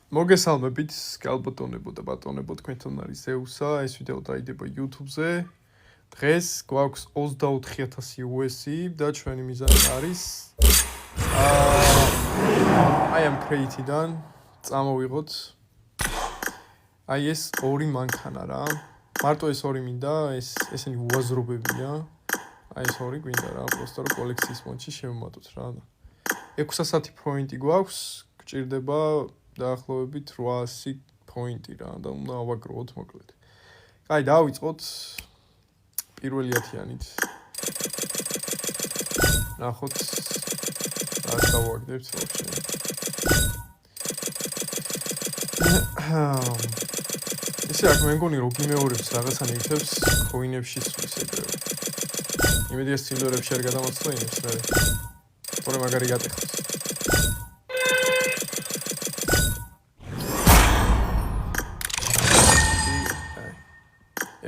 მოგესალმებით, გალბატონებო და ბატონებო, თქვენთან არის ზეუსა, ეს ვიდეო დაიდება YouTube-ზე. დღეს გვაქვს 24,000 USD და ჩვენი მიზანი არის I am created-დან წამოვიღოთ აი ეს ორი მანქანა რა. მარტო ეს ორი მინდა, ესენი უაზრობებია. აი ეს ორი გვინდა რა, просто რომ კოლექციის მონჩი შევმატოთ რა. 600 პოინტი გვაქვს, გჭირდება დაახლოებით 800 პოინტი რა და უნდა ავაგროვოთ მოკლედ. კაი, დავიწყოთ პირველი ათიანით. ნახოთ რა დავაგდებთ ვაფშე. ისე აქ მე მგონი რომ გიმეორებს რაღაცა ნივთებს კოინებში სვის ეგრევე. იმედია სილვერებში არ გადამოწვა იმებს მე. თორე მაგარი გატეხოს.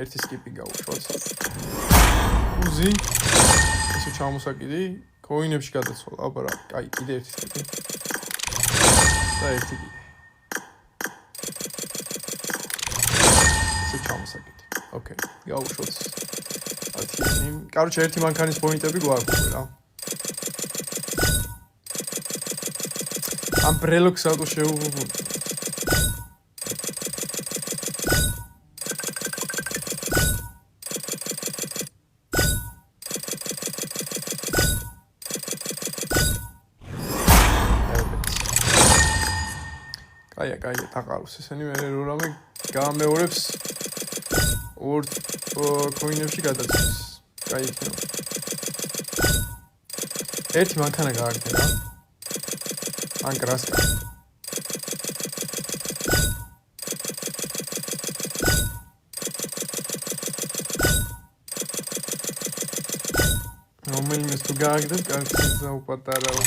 ერთი სკიპი გავუშვათ. უზი ესე ჩამოსაკიდი, კოინებში გადაცვალა, აბა, კაი, კიდე ერთი სკიპი. და ერთი კიდე. ესე ჩამოსაკიდი. ოკეი, გავუშვათ. ათიანი. კაროჩე, ერთი მანქანის პოინტები გვაქვს რა. ამ ბრელოქს რატო შეუღუღუნ? კაია, დაყაროს ესენი მე რო რამე გამეორებს ორ კოინებში გადაწვის. კაი იქნება. ერთი მანქანა გააგდე რა. ან კრასკა. რომელიმეს თუ გააგდებ, კარგი ზაუპატარავ.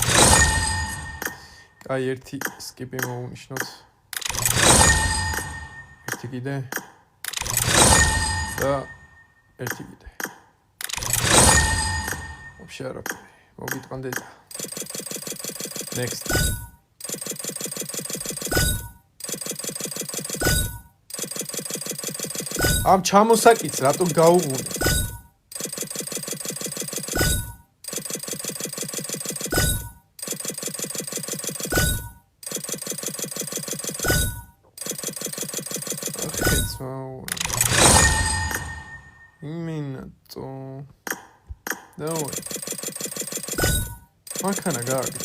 კაი, ერთი სკიპი მოვუნიშნოთ. ერთი კიდე. და ერთი კიდე. ვაფშე არაფერი. მოგიტყანდე და. Next. ამ ჩამოსაკიც რატო გაუღუნე? Minuto. Давай. Макана гагд.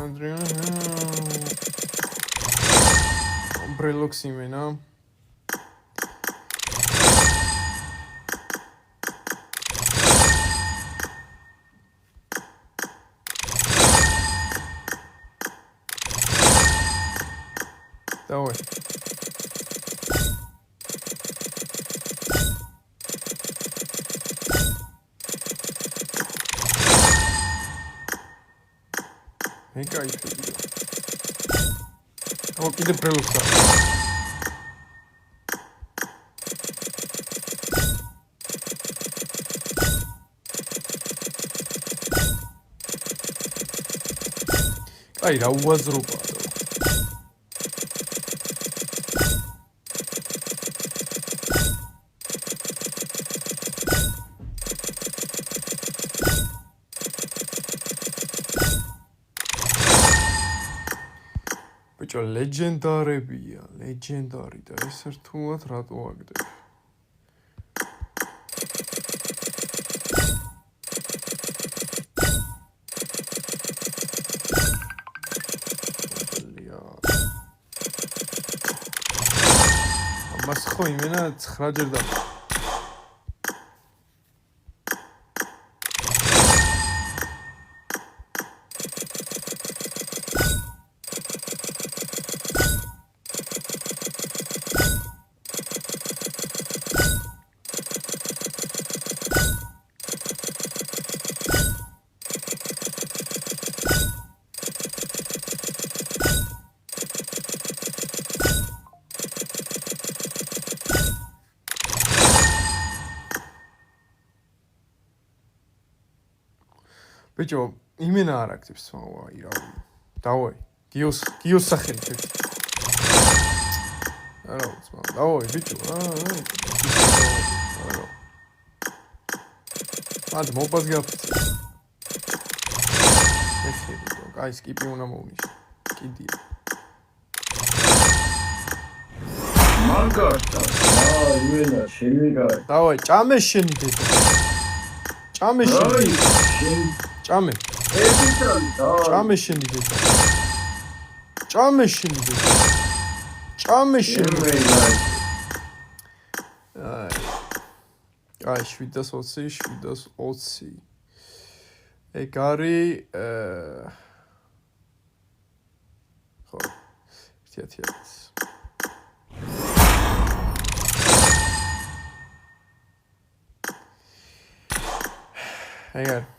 Адриан. Брелокс имена. Давай. Мега идея. Вот иди прелуса. Ай, რა უაზრობა. ბიჭო, ლეგენდარებია, ლეგენდარი და ეს ერთულად რატო აგდებ? ამას ხო იმენა 9 ჯერ და ბიჭო, იმენა არ აქტივს ვაი რავი. დავაი. გიოს სახელი ხეთ. არა უცმა. დავაი ბიჭო. არა. მად მოპას გაფიცე. ეხელი აი სკიპი უნდა მოვნიშნო. კიდია. მაგართა. იმენა შემიგარი. დავაი ჭამე შენი დედა. ჭამე შენი. ჭამე. ჭამე შენი დედა. ჭამე შენი დედა. ჭამე შენი. აი 720. ეგ არის ხო 1000. ეგ არის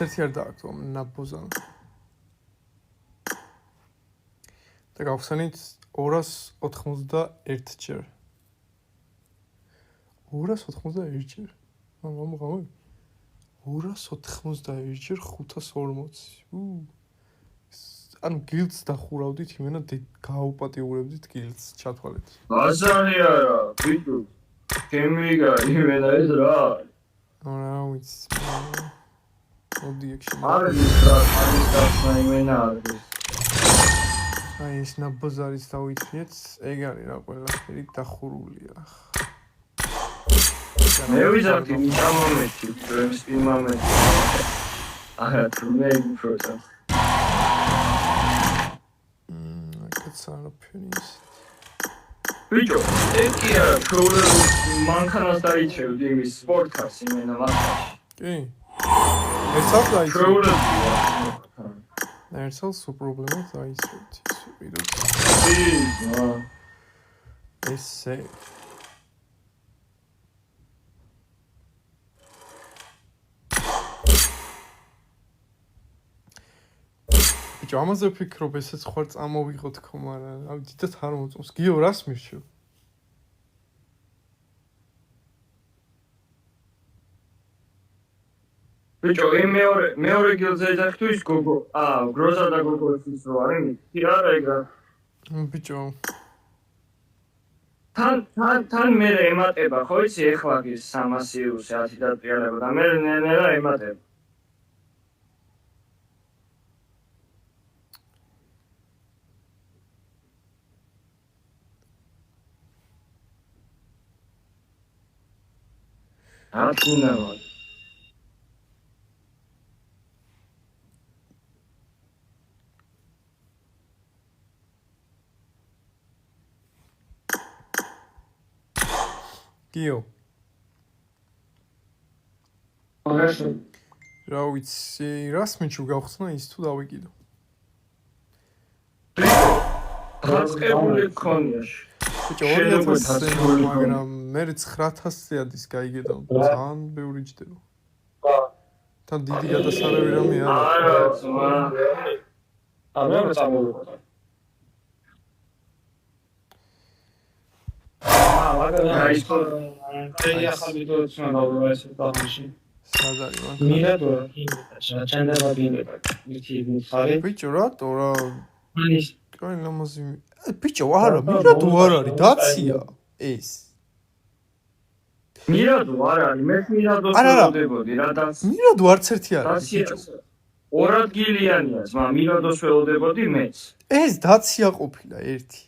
ერთი არ დააქვს ნაბოზან და გავხსენით 291 ჯერ 291 ჯერ გამო 291 ჯერ 540 ანუ გილდს დახურავდით იმენა გააუპატიურებდით გილდს ჩათვალეთ აზარი არა ბიჭო გემიგა იმენა ეს რა არა ვიცი მოდი ექში არის რა იმენა არის აი ეს ნაბოზარის დავითრიეთ ეგ არის რა ყველაფერი დახურულია მე ვიზარდი მამამეთი პრემს იმამეთი არა თუმეი პროცესს კაცარაფენის ბიჭო ეკია პრობლემა მანქანას დაიჩევდი იმის სპორტკარს იმენა მაგაში კი ერთად დაიწყო პრობლემა ერთად სულ პრობლემა დაიწყო ესე ბიჭო ამაზე ვფიქრობ ესეც ხარ წამოვიღო თქო მაგრამ აი დიდად არ მოწონს გიო რას მირჩევ ბიჭო იმ მეორე გილზე ეძახთვის გოგო გროზა და გოგო ის რო არის კი არა ეგა ბიჭო თან მე ემატება ხო იცი ეხლა ის 300 იუსი 10 დატრიალება და მე ნერა ემატება აკუნა გიო აღაშო რა ვიცი რას მიჩუ გავხსნა ის თუ დავიკიდო გაწყებული ქონიაში ბიჭო 2000 მაგრამ მე 9000-იანის გაიგე და ძალიან ბევრი ჯდება თან დიდი გადასარევი რამე არა ძმა მე წამოვიყო მაგრამ ის თეია ხალხი ცნობილია ეს ბაღში სადარი მან მირადო იმედა ჩანდება იმედა მითი მხარე ბიჭო რატო რა მანის კაი ნამაზი ბიჭო არა მირადო არ არის დაცია ეს მირადო არ არის მე მირადოს ველოდებოდი რა დაცია მირადო არც ერთი არ არის ბიჭო ორ ადგილიანია ძმა მირადოს ველოდებოდი მეც ეს დაცია ყოფილა ერთი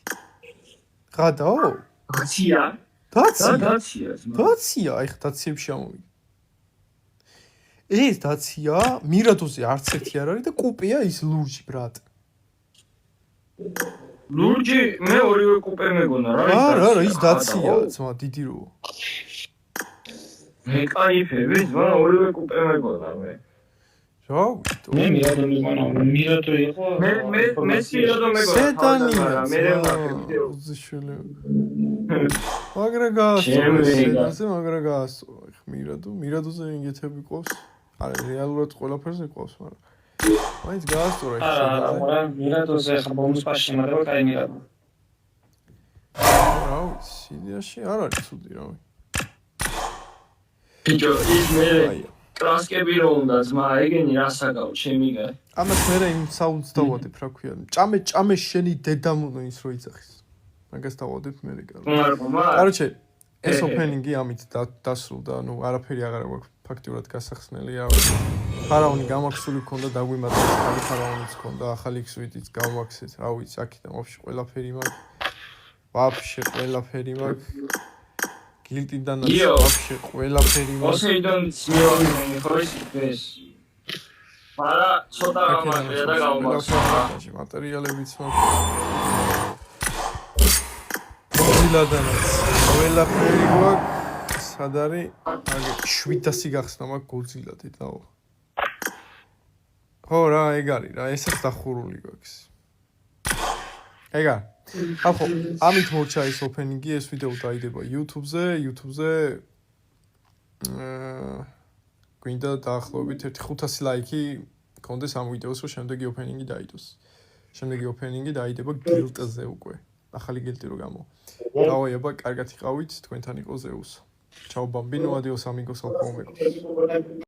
ღადაო დაცია დაცია ძმა დაცია აი ხა დაციებში ამოვიდი ეს დაცია მირადოზე არც ერთი არ არის და კუპეა ის ლურჯი ბრატ ლურჯი მე ორივე კუპე მეგონა რა არა ის დაცია ძმა დიდი რო მე кайფები ძმა ორივე კუპე მეგონა მე რა ვიტო მე მირადო მეგონა მირადო იყო მე მირადო მეგონა სედანია მე ვაკეთე უზიშული მაგრა გასო მირადოზე ინგეთები ყავს არა რეალურად ყველაფერზე ყავს მაგრამ მაინც გაასწორა ეს არა, შედაზე. მაგრამ მირადოზე ახლა ბონუს პასში შემატება კაი მირადო. რა ვიცი, იდეაში არ არის ცუდი რა ვიცი. ბიჭო, ის მე აი, ტრანსკები რო უნდა ძმა, ეგენი რასაკავ, ჩემი გай. ამას მე იმ საუნდს დავადებ, რა ქვია. ჭამე შენი დედამ ის რო იცახის. მაგას დავადებ მე რეგალ. კაროჩე, ეს ოფენინგი ამით დასრულდა, ნუ არაფერი აღარ აქვს ფაქტიურად გასახსნელი, რა ვიცი. ფარაონი გამაქსული ქონდა დაგვიმატეს, ახალი ფარაონიც ქონდა, ახალი ქსვიტიც გავაქსეთ, რა ვიცი, აქედან ვაფშე ყველაფერი მაქვს. ვაფშე ყველაფერი მაქვს. გილტიდანაც ვაფშე ყველაფერი მაქვს. ოსეიდონიც მივაღწევი ხო ის. მარა ცოტა გამაგრია და გავმახსოვრა. მატერიალებიც მაქვს. გილტიდანაც ყველაფერი მაქვს. სად არის? აგე 700 გახსნა მაქვს გოძილა დედაო. ხო რა, ეგ არის რა, ესაც დახურული გვაქვს. ეგა. ახო, ამით მორჩა ეს ოფენინგი, ეს ვიდეო დაიდება YouTube-ზე, გვინდა დაახლოებით 500 ლაიქი კონდეს ამ ვიდეოს, რომ შემდეგი ოფენინგი დაიდოს. შემდეგი ოფენინგი დაიდება გილტზე უკვე. ახალი გილტი რო გამო. დავაიაბა, კარგად იყავით, თქვენთან იყო ზეუს. Ciao bambino, adios amigos, al